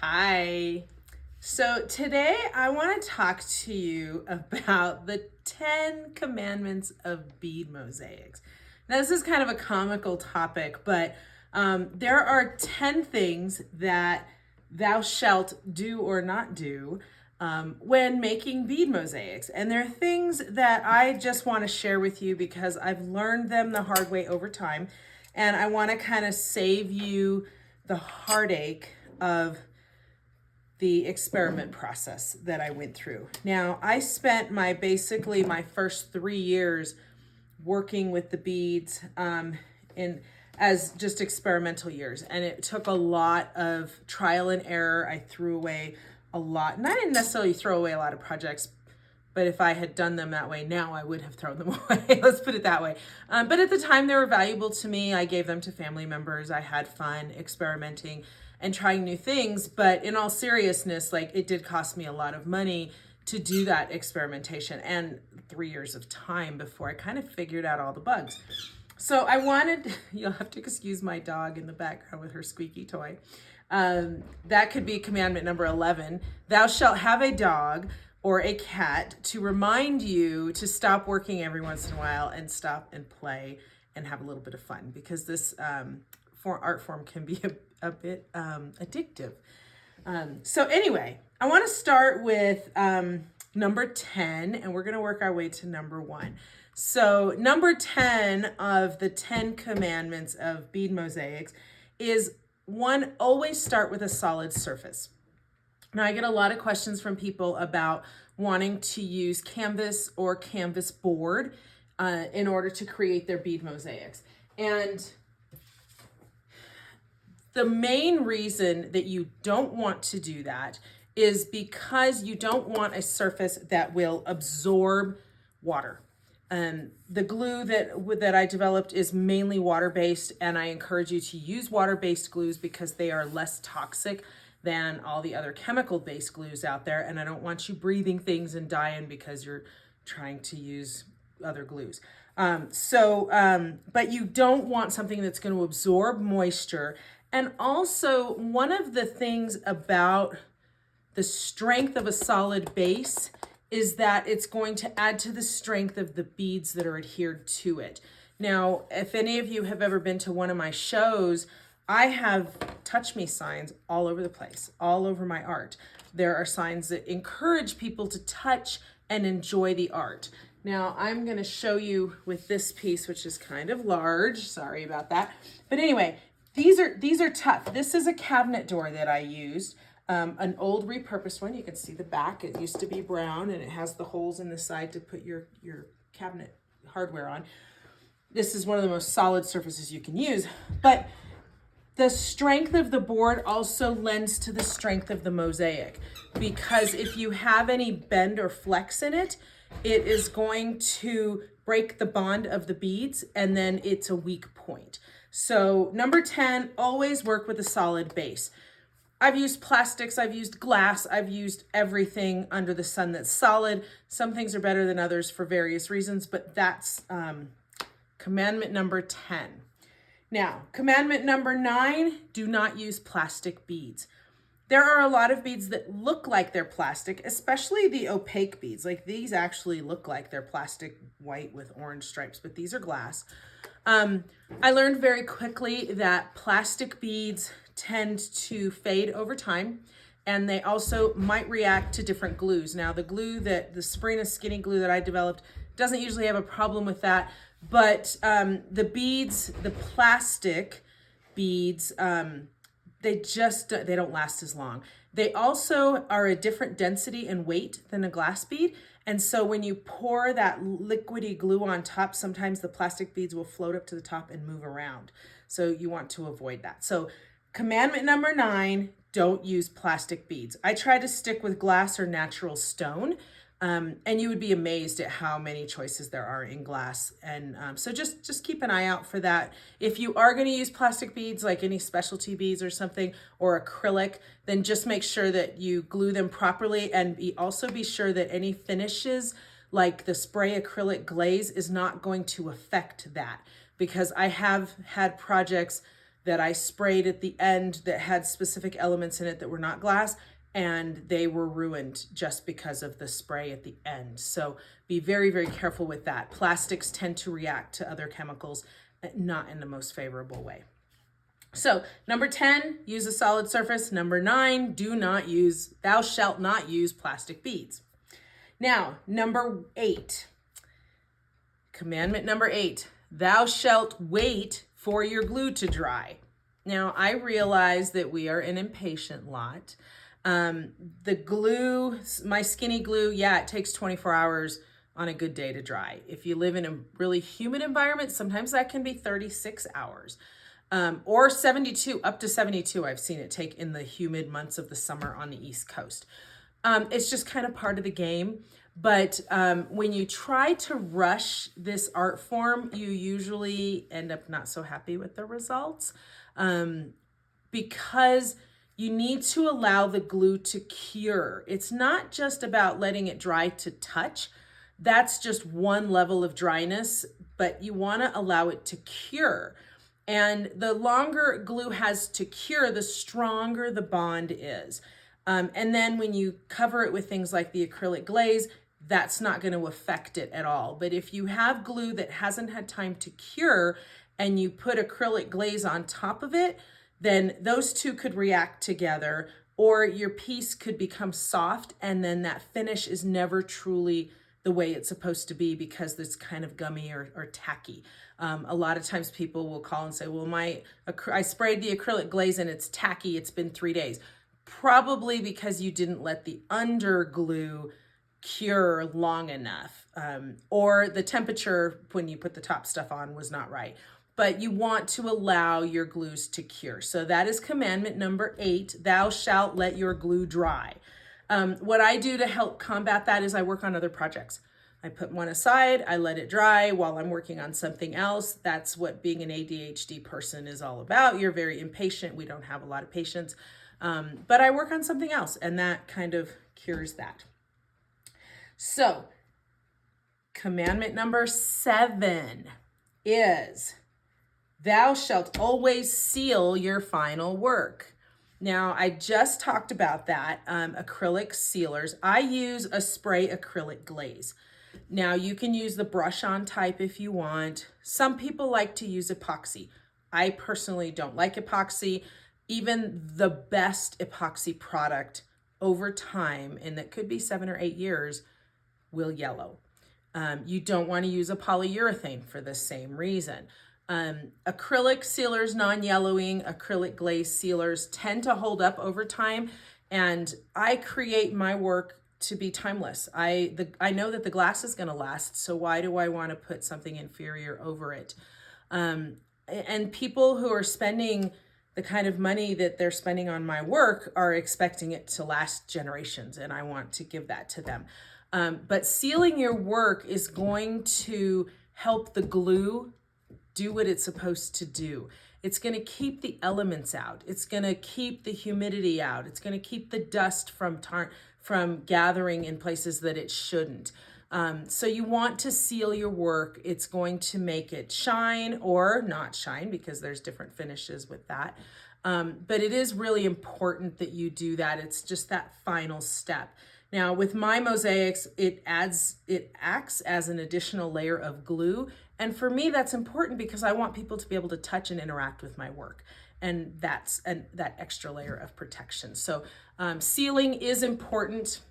Hi. So today I want to talk to you about the 10 commandments of bead mosaics. Now, this is kind of a comical topic, but there are 10 things that thou shalt do or not do when making bead mosaics. And they're things that I just want to share with you because I've learned them the hard way over time. And I want to kind of save you the heartache of the experiment process that I went through. Now, I spent basically my first 3 years working with the beads in as just experimental years, and it took a lot of trial and error. I threw away a lot, and I didn't necessarily throw away a lot of projects, but if I had done them that way now, I would have thrown them away. Let's put it that way. But at the time, they were valuable to me. I gave them to family members. I had fun experimenting and trying new things. But in all seriousness, it did cost me a lot of money to do that experimentation and 3 years of time before I kind of figured out all the bugs. So you'll have to excuse my dog in the background with her squeaky toy. That could be commandment number 11. Thou shalt have a dog or a cat to remind you to stop working every once in a while and stop and play and have a little bit of fun, because this art form can be a bit addictive. So anyway, I want to start with number 10, and we're going to work our way to number 1. So number 10 of the 10 commandments of bead mosaics is 1, always start with a solid surface. Now, I get a lot of questions from people about wanting to use canvas or canvas board in order to create their bead mosaics. And the main reason that you don't want to do that is because you don't want a surface that will absorb water. The glue that I developed is mainly water-based, and I encourage you to use water-based glues because they are less toxic than all the other chemical-based glues out there, and I don't want you breathing things and dying because you're trying to use other glues. But you don't want something that's going to absorb moisture. And also, one of the things about the strength of a solid base is that it's going to add to the strength of the beads that are adhered to it. Now, if any of you have ever been to one of my shows, I have touch me signs all over the place, all over my art. There are signs that encourage people to touch and enjoy the art. Now, I'm going to show you with this piece, which is kind of large. Sorry about that. But anyway, these are tough. This is a cabinet door that I used, an old repurposed one. You can see the back. It used to be brown, and it has the holes in the side to put your cabinet hardware on. This is one of the most solid surfaces you can use, but the strength of the board also lends to the strength of the mosaic, because if you have any bend or flex in it, it is going to break the bond of the beads, and then it's a weak point. So number 10, always work with a solid base. I've used plastics, I've used glass, I've used everything under the sun that's solid. Some things are better than others for various reasons, but that's commandment number 10. Now, commandment number 9, do not use plastic beads. There are a lot of beads that look like they're plastic, especially the opaque beads. Like these actually look like they're plastic white with orange stripes, but these are glass. I learned very quickly that plastic beads tend to fade over time, and they also might react to different glues. Now, the Sabrina skinny glue that I developed doesn't usually have a problem with that, but the plastic beads, they don't last as long. They also are a different density and weight than a glass bead. And so when you pour that liquidy glue on top, sometimes the plastic beads will float up to the top and move around. So you want to avoid that. So commandment number 9, don't use plastic beads. I try to stick with glass or natural stone. And you would be amazed at how many choices there are in glass. And so just keep an eye out for that. If you are going to use plastic beads, like any specialty beads or something, or acrylic, then just make sure that you glue them properly, and also be sure that any finishes, like the spray acrylic glaze, is not going to affect that. Because I have had projects that I sprayed at the end that had specific elements in it that were not glass, and they were ruined just because of the spray at the end. So be very, very careful with that. Plastics tend to react to other chemicals, not in the most favorable way. So number 10, use a solid surface. Number 9, thou shalt not use plastic beads. Now, number 8, commandment number 8, thou shalt wait for your glue to dry. Now, I realize that we are an impatient lot. The glue, my skinny glue, yeah, it takes 24 hours on a good day to dry. If you live in a really humid environment, sometimes that can be 36 hours. Or 72, up to 72, I've seen it take in the humid months of the summer on the East Coast. It's just kind of part of the game. But when you try to rush this art form, you usually end up not so happy with the results, because you need to allow the glue to cure. It's not just about letting it dry to touch. That's just one level of dryness, but you want to allow it to cure. And the longer glue has to cure, the stronger the bond is. And then when you cover it with things like the acrylic glaze, that's not going to affect it at all. But if you have glue that hasn't had time to cure and you put acrylic glaze on top of it, then those two could react together, or your piece could become soft, and then that finish is never truly the way it's supposed to be because it's kind of gummy or tacky. A lot of times people will call and say, well, I sprayed the acrylic glaze and it's tacky, it's been 3 days. Probably because you didn't let the under glue cure long enough, or the temperature when you put the top stuff on was not right. But you want to allow your glues to cure. So that is commandment number 8, thou shalt let your glue dry. What I do to help combat that is I work on other projects. I put one aside, I let it dry while I'm working on something else. That's what being an ADHD person is all about. You're very impatient. We don't have a lot of patience. But I work on something else, and that kind of cures that. So, commandment number 7 is, thou shalt always seal your final work. Now, I just talked about that, acrylic sealers. I use a spray acrylic glaze. Now, you can use the brush-on type if you want. Some people like to use epoxy. I personally don't like epoxy. Even the best epoxy product over time, and that could be 7 or 8 years, will yellow. You don't want to use a polyurethane for the same reason. Acrylic sealers, non-yellowing acrylic glaze sealers tend to hold up over time, and I create my work to be timeless. I know that the glass is going to last, so why do I want to put something inferior over it? And people who are spending the kind of money that they're spending on my work are expecting it to last generations, and I want to give that to them. But sealing your work is going to help the glue do what it's supposed to do. It's going to keep the elements out. It's going to keep the humidity out. It's going to keep the dust from gathering in places that it shouldn't. So you want to seal your work. It's going to make it shine or not shine, because there's different finishes with that. But it is really important that you do that. It's just that final step. Now, with my mosaics, it acts as an additional layer of glue. And for me, that's important because I want people to be able to touch and interact with my work. And that's that extra layer of protection. So sealing is important.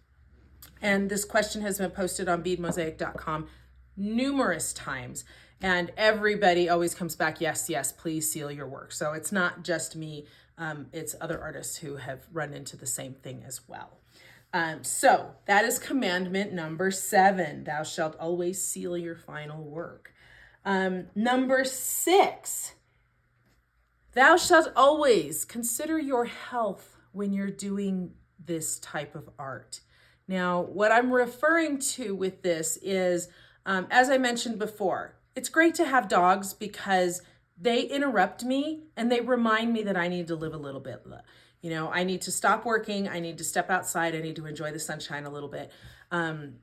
And this question has been posted on beadmosaic.com numerous times. And everybody always comes back, yes, yes, please seal your work. So it's not just me, it's other artists who have run into the same thing as well. So that is commandment number 7. Thou shalt always seal your final work. Number 6, thou shalt always consider your health when you're doing this type of art. Now, what I'm referring to with this is, as I mentioned before, it's great to have dogs because they interrupt me and they remind me that I need to live a little bit. You know, I need to stop working. I need to step outside. I need to enjoy the sunshine a little bit.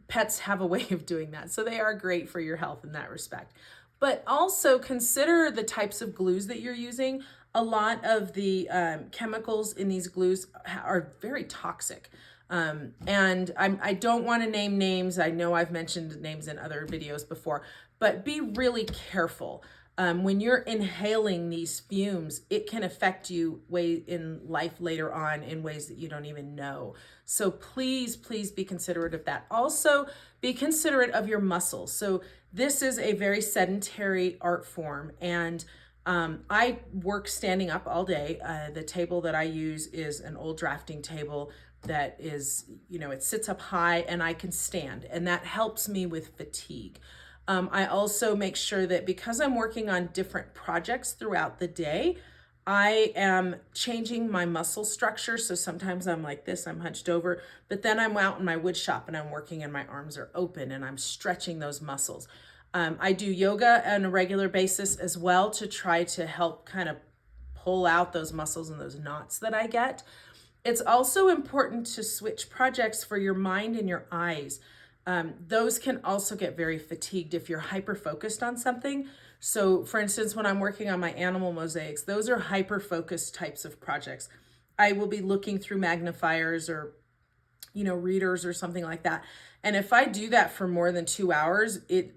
Pets have a way of doing that. So they are great for your health in that respect. But also consider the types of glues that you're using. a lot of the chemicals in these glues are very toxic. And I don't want to name names. I know I've mentioned names in other videos before, but be really careful. When you're inhaling these fumes, it can affect you in life later on in ways that you don't even know. So please, please be considerate of that. Also, be considerate of your muscles. So this is a very sedentary art form, and I work standing up all day. The table that I use is an old drafting table that is, it sits up high and I can stand, and that helps me with fatigue. I also make sure that because I'm working on different projects throughout the day, I am changing my muscle structure. So sometimes I'm like this, I'm hunched over, but then I'm out in my wood shop and I'm working and my arms are open and I'm stretching those muscles. I do yoga on a regular basis as well to try to help kind of pull out those muscles and those knots that I get. It's also important to switch projects for your mind and your eyes. Those can also get very fatigued if you're hyper-focused on something. So for instance, when I'm working on my animal mosaics, those are hyper-focused types of projects. I will be looking through magnifiers or, readers or something like that. And if I do that for more than 2 hours, it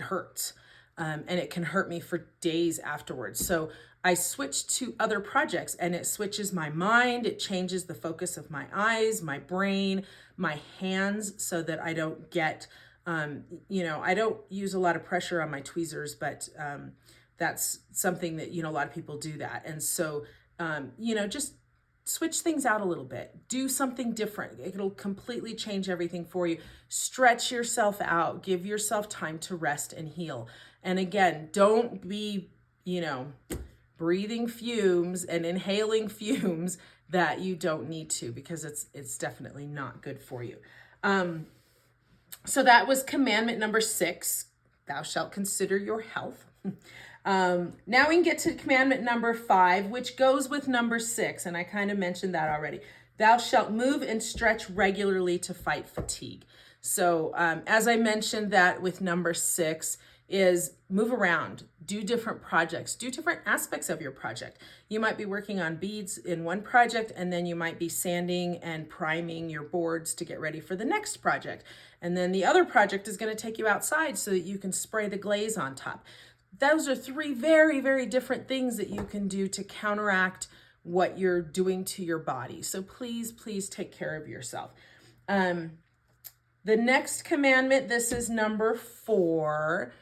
hurts. And it can hurt me for days afterwards. So I switch to other projects and it switches my mind. It changes the focus of my eyes, my brain, my hands, so that I don't get, I don't use a lot of pressure on my tweezers, but that's something that, a lot of people do that. And so, just switch things out a little bit. Do something different. It'll completely change everything for you. Stretch yourself out. Give yourself time to rest and heal. And again, don't be, breathing fumes and inhaling fumes that you don't need to, because it's definitely not good for you. So that was commandment number 6. Thou shalt consider your health. Now we can get to commandment number 5, which goes with number 6. And I kind of mentioned that already. Thou shalt move and stretch regularly to fight fatigue. So as I mentioned, that with number 6 is move around, do different projects, do different aspects of your project. You might be working on beads in one project, and then you might be sanding and priming your boards to get ready for the next project. And then the other project is going to take you outside so that you can spray the glaze on top. Those are 3 very, very different things that you can do to counteract what you're doing to your body. So please, please take care of yourself. The next commandment, this is number 4.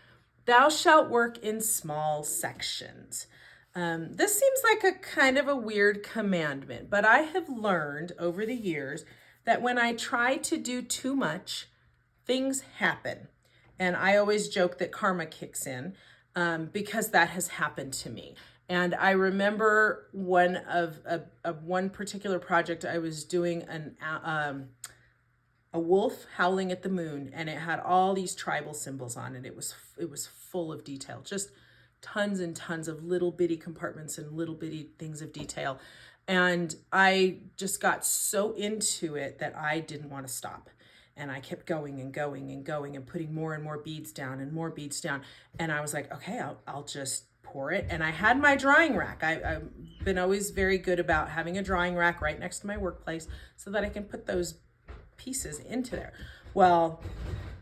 Thou shalt work in small sections. This seems like a kind of a weird commandment, but I have learned over the years that when I try to do too much, things happen. And I always joke that karma kicks in because that has happened to me. And I remember one particular project I was doing a wolf howling at the moon, and it had all these tribal symbols on it. It was full of detail, just tons and tons of little bitty compartments and little bitty things of detail. And I just got so into it that I didn't want to stop. And I kept going and going and going and putting more and more beads down and more beads down. And I was like, okay, I'll just pour it. And I had my drying rack. I've been always very good about having a drying rack right next to my workplace so that I can put those pieces into there. Well,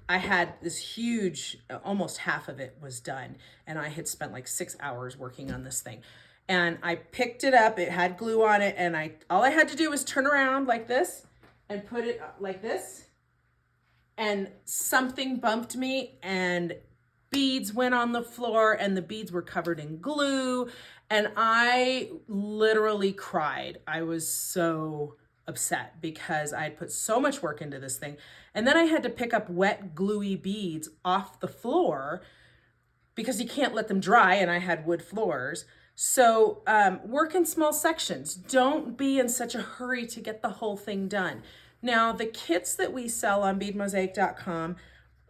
I had this huge, almost half of it was done, and I had spent like 6 hours working on this thing. And I picked it up, it had glue on it, and all I had to do was turn around like this and put it like this, and something bumped me and beads went on the floor, and the beads were covered in glue, and I literally cried. I was so upset because I had put so much work into this thing. And then I had to pick up wet, gluey beads off the floor because you can't let them dry, and I had wood floors. So work in small sections. Don't be in such a hurry to get the whole thing done. Now, the kits that we sell on beadmosaic.com,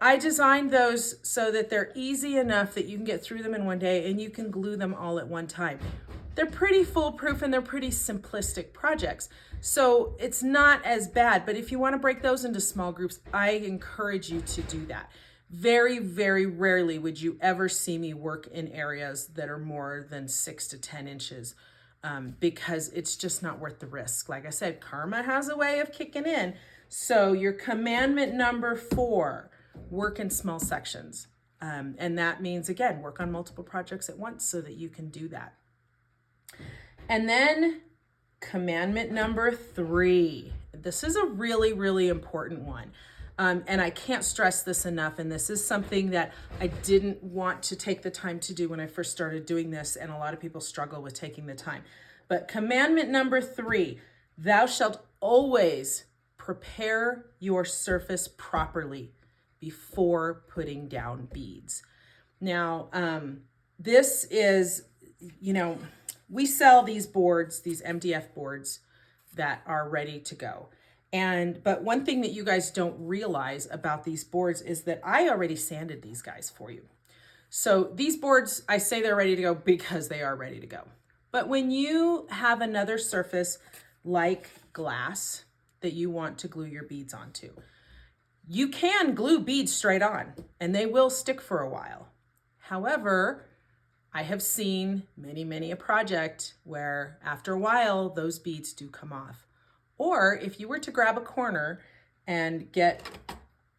I designed those so that they're easy enough that you can get through them in one day and you can glue them all at one time. They're pretty foolproof and they're pretty simplistic projects. So it's not as bad, but if you want to break those into small groups, I encourage you to do that. Very, very rarely would you ever see me work in areas that are more than 6 to 10 inches because it's just not worth the risk. Like I said, karma has a way of kicking in. So your commandment number 4, work in small sections. And that means, again, work on multiple projects at once so that you can do that. And then commandment number 3. This is a really, really important one. And I can't stress this enough. And this is something that I didn't want to take the time to do when I first started doing this. And a lot of people struggle with taking the time. But commandment number 3, thou shalt always prepare your surface properly before putting down beads. Now, this is, we sell these boards, these MDF boards that are ready to go. But one thing that you guys don't realize about these boards is that I already sanded these guys for you. So these boards, I say they're ready to go because they are ready to go. But when you have another surface like glass that you want to glue your beads onto, you can glue beads straight on and they will stick for a while. However, I have seen many a project where after a while, those beads do come off. Or if you were to grab a corner and get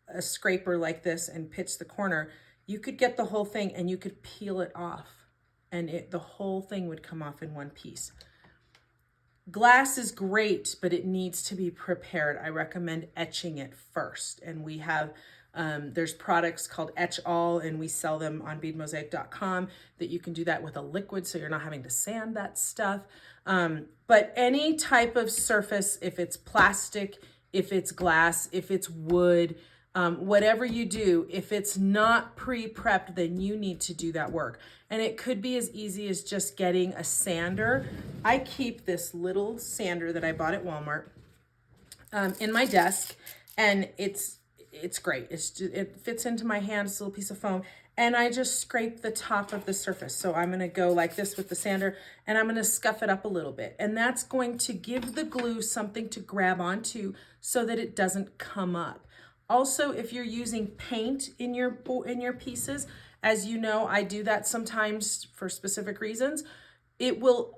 a scraper like this and pitch the corner, you could get the whole thing and you could peel it off and the whole thing would come off in one piece. Glass is great, but it needs to be prepared. I recommend etching it first. And we have, there's products called Etch All, and we sell them on beadmosaic.com that you can do that with a liquid so you're not having to sand that stuff. But any type of surface, if it's plastic, if it's glass, if it's wood, whatever you do, if it's not pre-prepped, then you need to do that work. And it could be as easy as just getting a sander. I keep this little sander that I bought at Walmart in my desk, and it's great. It fits into my hand. It's a little piece of foam, and I just scrape the top of the surface. So I'm going to go like this with the sander, and I'm going to scuff it up a little bit, and that's going to give the glue something to grab onto so that it doesn't come up. Also, if you're using paint in your pieces, as you know, I do that sometimes for specific reasons. It will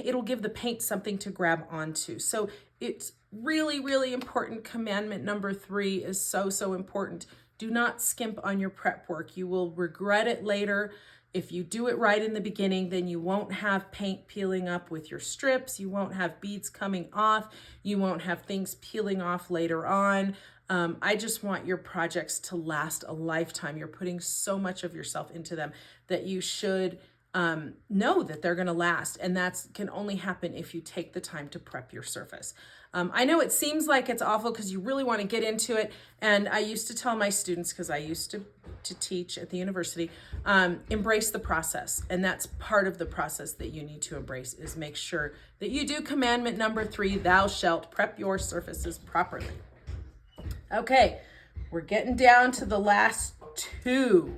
it'll give the paint something to grab onto. So it's really important. Commandment number 3 is so important. Do not skimp on your prep work. You will regret it later. If you do it right in the beginning, then you won't have paint peeling up with your strips. You won't have beads coming off. You won't have things peeling off later on. I just want your projects to last a lifetime. You're putting so much of yourself into them that you should know that they're going to last. And that can only happen if you take the time to prep your surface. I know it seems like it's awful because you really want to get into it. And I used to tell my students, because I used to teach at the university, embrace the process. And that's part of the process that you need to embrace, is make sure that you do commandment number 3, thou shalt prep your surfaces properly. Okay, we're getting down to the last 2.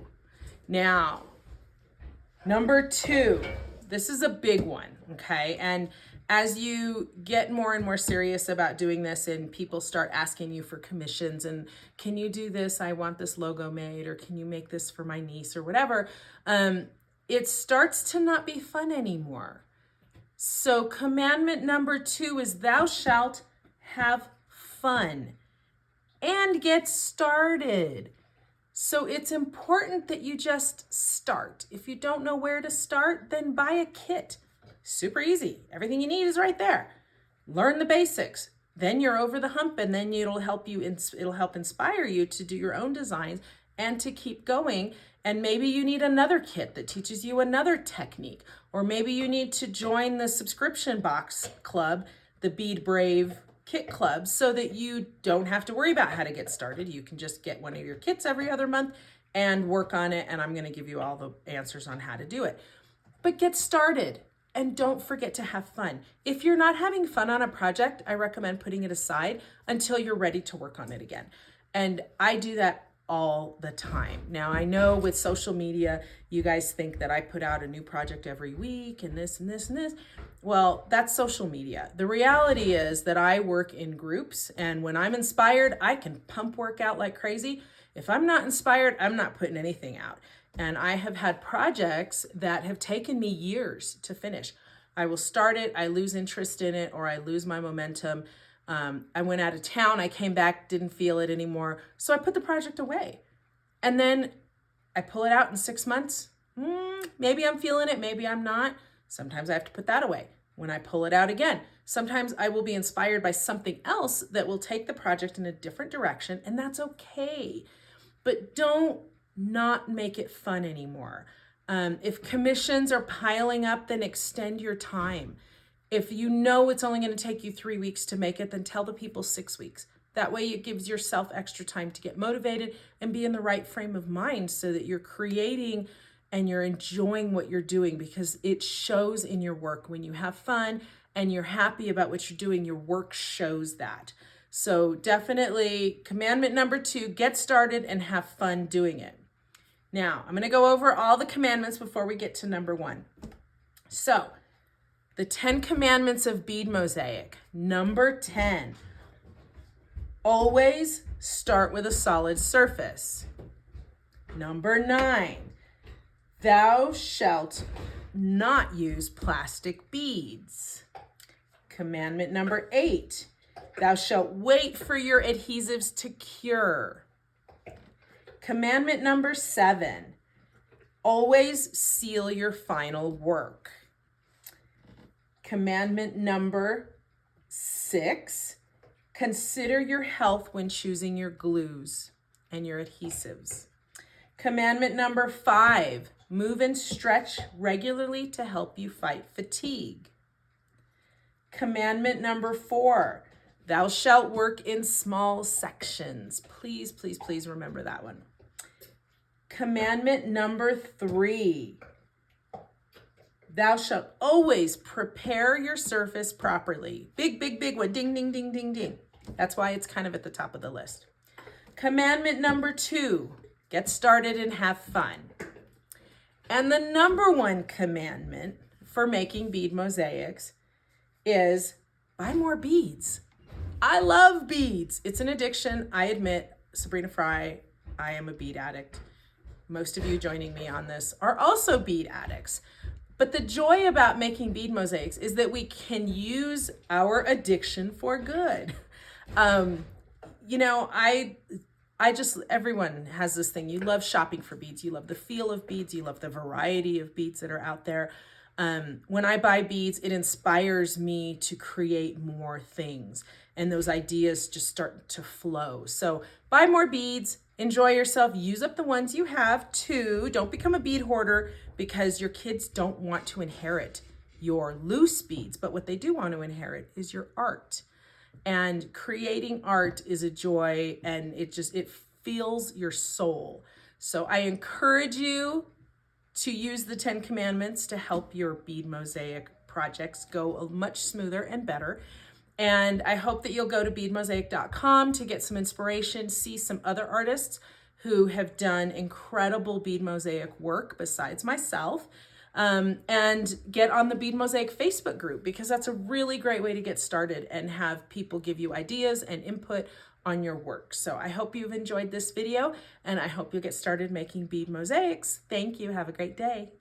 Now, number 2, this is a big one, okay? And as you get more and more serious about doing this and people start asking you for commissions and can you do this? I want this logo made, or can you make this for my niece or whatever? It starts to not be fun anymore. So commandment number 2 is thou shalt have fun and get started. So it's important that you just start. If you don't know where to start, then buy a kit. Super easy. Everything you need is right there. Learn the basics. Then you're over the hump, and then it'll help inspire you to do your own designs and to keep going. And maybe you need another kit that teaches you another technique, or maybe you need to join the subscription box club, the Bead Brave kit club, so that you don't have to worry about how to get started. You can just get one of your kits every other month and work on it. And I'm going to give you all the answers on how to do it. But get started. And don't forget to have fun. If you're not having fun on a project, I recommend putting it aside until you're ready to work on it again. And I do that all the time. Now, I know with social media, you guys think that I put out a new project every week and this and this and this. Well, that's social media. The reality is that I work in groups, and when I'm inspired, I can pump work out like crazy. If I'm not inspired, I'm not putting anything out. And I have had projects that have taken me years to finish. I will start it, I lose interest in it, or I lose my momentum. I went out of town, I came back, didn't feel it anymore. So I put the project away. And then I pull it out in 6 months. Maybe I'm feeling it, maybe I'm not. Sometimes I have to put that away. When I pull it out again, sometimes I will be inspired by something else that will take the project in a different direction, and that's okay. But don't not make it fun anymore. If commissions are piling up, then extend your time. If you know it's only going to take you 3 weeks to make it, then tell the people 6 weeks. That way it gives yourself extra time to get motivated and be in the right frame of mind so that you're creating and you're enjoying what you're doing, because it shows in your work. When you have fun and you're happy about what you're doing, your work shows that. So definitely commandment number 2, get started and have fun doing it. Now, I'm going to go over all the commandments before we get to number 1. So, the 10 commandments of bead mosaic. Number 10, always start with a solid surface. Number 9, thou shalt not use plastic beads. Commandment number 8, thou shalt wait for your adhesives to cure. Commandment number 7, always seal your final work. Commandment number 6, consider your health when choosing your glues and your adhesives. Commandment number 5, move and stretch regularly to help you fight fatigue. Commandment number 4, thou shalt work in small sections. Please, please, please remember that one. Commandment number 3, thou shalt always prepare your surface properly. Big, big, big one. Ding, ding, ding, ding, ding. That's why it's kind of at the top of the list. Commandment number 2, get started and have fun. And the number 1 commandment for making bead mosaics is buy more beads. I love beads. It's an addiction. I admit, Sabrina Fry, I am a bead addict. Most of you joining me on this are also bead addicts. But the joy about making bead mosaics is that we can use our addiction for good. Everyone has this thing. You love shopping for beads. You love the feel of beads. You love the variety of beads that are out there. When I buy beads, it inspires me to create more things. And those ideas just start to flow. So buy more beads. Enjoy yourself. Use up the ones you have too. Don't become a bead hoarder, because your kids don't want to inherit your loose beads. But what they do want to inherit is your art. And creating art is a joy, and it feels your soul. So I encourage you to use the 10 commandments to help your bead mosaic projects go much smoother and better. And I hope that you'll go to beadmosaic.com to get some inspiration, see some other artists who have done incredible bead mosaic work besides myself, and get on the Bead Mosaic Facebook group, because that's a really great way to get started and have people give you ideas and input on your work. So I hope you've enjoyed this video, and I hope you'll get started making bead mosaics. Thank you. Have a great day.